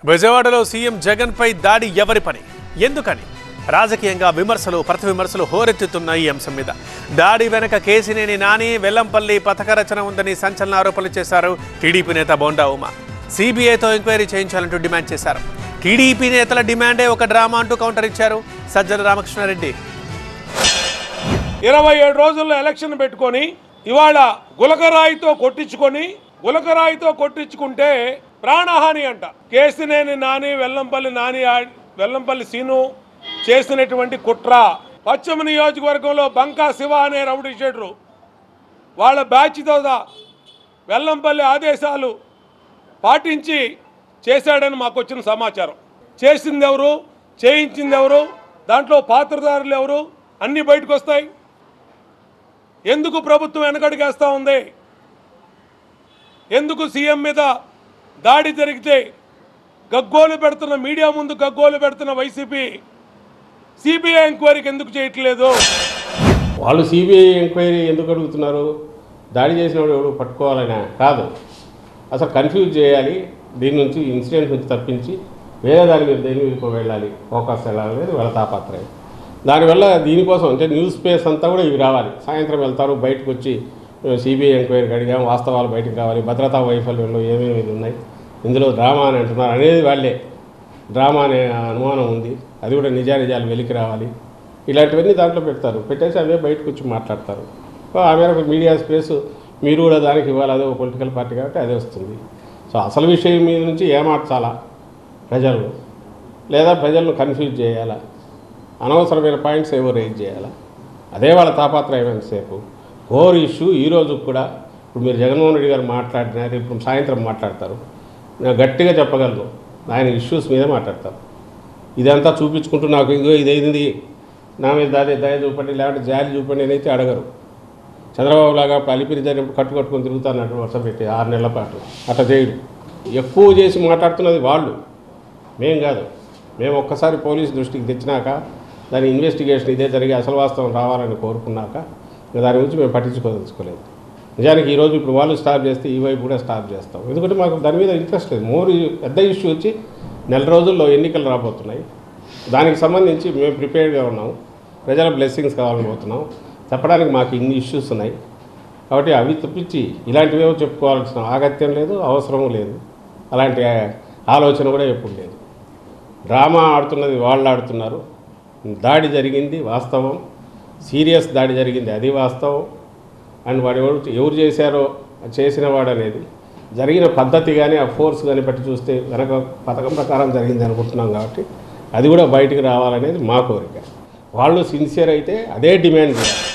విజయవాడలో సీఎం జగన్ పై దాడి ఎవరి పని ఎందుకని రాజకీయంగా విమర్శలు ప్రతి విమర్శలు హోరెత్తుతున్న ఈ అంశం మీద దాడి వెనక కేసినేని నాని వెల్లంపల్లి పథక రచన ఉందని సంచలన ఆరోపణలు చేశారు టీడీపీ నేత బోండా ఉమా. సిబిఐతో ఎంక్వైరీ చేయించాలంటూ డిమాండ్ చేశారు. టీడీపీ నేతల డిమాండే ఒక డ్రామా అంటూ కౌంటర్ ఇచ్చారు సజ్జల రామకృష్ణారెడ్డి. 27 రోజుల్లో ఎలక్షన్ పెట్టుకొని ఇవాళ గులకరాయితో కొట్టించుకుంటే ప్రాణహాని అంట. కేసినేని నాని వెల్లంపల్లి సీను చేసినటువంటి కుట్ర. పశ్చిమ నియోజకవర్గంలో బంకా శివ అనే రౌడీ షీటరు వాళ్ళ బ్యాచ్తో వెల్లంపల్లి ఆదేశాలు పాటించి చేశాడని మాకు వచ్చిన సమాచారం. చేసింది ఎవరు, చేయించింది ఎవరు, దాంట్లో పాత్రధారులు ఎవరు అన్నీ బయటకు వస్తాయి. ఎందుకు ప్రభుత్వం వెనకడుగేస్తూ ఉంది? ఎందుకు సీఎం మీద దాడి జరిగితే గగ్గోలు పెడుతున్న మీడియా ముందు గగ్గోలు పెడుతున్న వైసీపీ సిబిఐ ఎంక్వైరీకి ఎందుకు చేయట్లేదు? వాళ్ళు సిబిఐ ఎంక్వైరీ ఎందుకు అడుగుతున్నారు? దాడి చేసిన వాడు ఎవరు పట్టుకోవాలనే కాదు, అసలు కన్ఫ్యూజ్ చేయాలి. దీని నుంచి ఇన్సిడెంట్ నుంచి తప్పించి వేరే దాని మీద దేని మీద వెళ్ళాలి, ఫోకస్ వెళ్ళాలనేది వాళ్ళ తాపత్రయం. దానివల్ల దీనికోసం అంటే న్యూస్ స్పేస్ అంతా కూడా ఇవి రావాలి. సాయంత్రం వెళ్తారు, బయటకు వచ్చి సిబిఐ ఎంక్వైరీకి అడిగాం, వాస్తవాలు బయటకు రావాలి, భద్రతా వైఫల్యంలో ఏమేమి ఉన్నాయి, ఇందులో డ్రామా అని అంటున్నారు అనేది వాళ్ళే. డ్రామా అనే అనుమానం ఉంది, అది కూడా నిజాలు వెలికి రావాలి. ఇలాంటివన్నీ దాంట్లో పెడతారు, పెట్టేసి అవే బయటకు వచ్చి మాట్లాడతారు. ఆ మేరకు మీడియా స్పేస్ మీరు కూడా దానికి ఇవ్వాలి, అదే ఒక పొలిటికల్ పార్టీ కాబట్టి అదే వస్తుంది. సో అసలు విషయం మీద నుంచి ఏమార్చాలా ప్రజలు, లేదా ప్రజలను కన్ఫ్యూజ్ చేయాలా, అనవసరమైన పాయింట్స్ ఏవో రైజ్ చేయాలా, అదే వాళ్ళ తాపత్రయమైన సేపు. కోర్ ఇష్యూ ఈరోజు కూడా ఇప్పుడు మీరు జగన్మోహన్ రెడ్డి గారు మాట్లాడినారు, ఇప్పుడు సాయంత్రం మాట్లాడతారు. నేను గట్టిగా చెప్పగలను, ఆయన ఇష్యూస్ మీదే మాట్లాడతారు. ఇదంతా చూపించుకుంటూ నాకు ఇదిగో ఇదైంది, నా మీద దయ చూపండి, లేకపోతే జాలి చూపండి అని అయితే అడగరు. చంద్రబాబు లాగా అలిపిరి జరిగినప్పుడు కట్టుకొని తిరుగుతానట్టు వర్షం పెట్టి 6 నెలల పాటు అట్లా చేయడు. ఎక్కువ చేసి మాట్లాడుతున్నది వాళ్ళు, మేం కాదు. మేము ఒక్కసారి పోలీసు దృష్టికి తెచ్చినాక దాని ఇన్వెస్టిగేషన్ ఇదే జరిగి అసలు వాస్తవం రావాలని కోరుకున్నాక దాని గురించి మేము పట్టించుకోదలుచుకోలేదు. నిజానికి ఈరోజు ఇప్పుడు వాళ్ళు స్టాప్ చేస్తే ఈ వైపు కూడా స్టాప్ చేస్తాం, ఎందుకంటే మాకు దాని మీద ఇంట్రెస్ట్ లేదు. పెద్ద ఇష్యూ వచ్చి 4 రోజుల్లో ఎన్నికలు రాబోతున్నాయి. దానికి సంబంధించి మేము ప్రిపేర్డ్గా ఉన్నాము, ప్రజల బ్లెస్సింగ్స్ కావాలని పోతున్నాం. చెప్పడానికి మాకు ఇన్ని ఇష్యూస్ ఉన్నాయి కాబట్టి అవి తప్పించి ఇలాంటివేమో చెప్పుకోవాల్సిన ఆగత్యం లేదు, అవసరం లేదు. అలాంటి ఆలోచన కూడా ఎప్పుడు లేదు. డ్రామా ఆడుతున్నది వాళ్ళు ఆడుతున్నారు. దాడి జరిగింది వాస్తవం, సీరియస్ దాడి జరిగింది అది వాస్తవం. అండ్ వాడు ఎవరు చేశారో చేసిన వాడు అనేది జరిగిన పద్ధతి కానీ ఆ ఫోర్స్ కానీ బట్టి చూస్తే వెనక పథకం ప్రకారం జరిగింది అనుకుంటున్నాం కాబట్టి అది కూడా బయటికి రావాలనేది మా కోరిక. వాళ్ళు సిన్సియర్ అయితే అదే డిమాండ్ చేయాలి.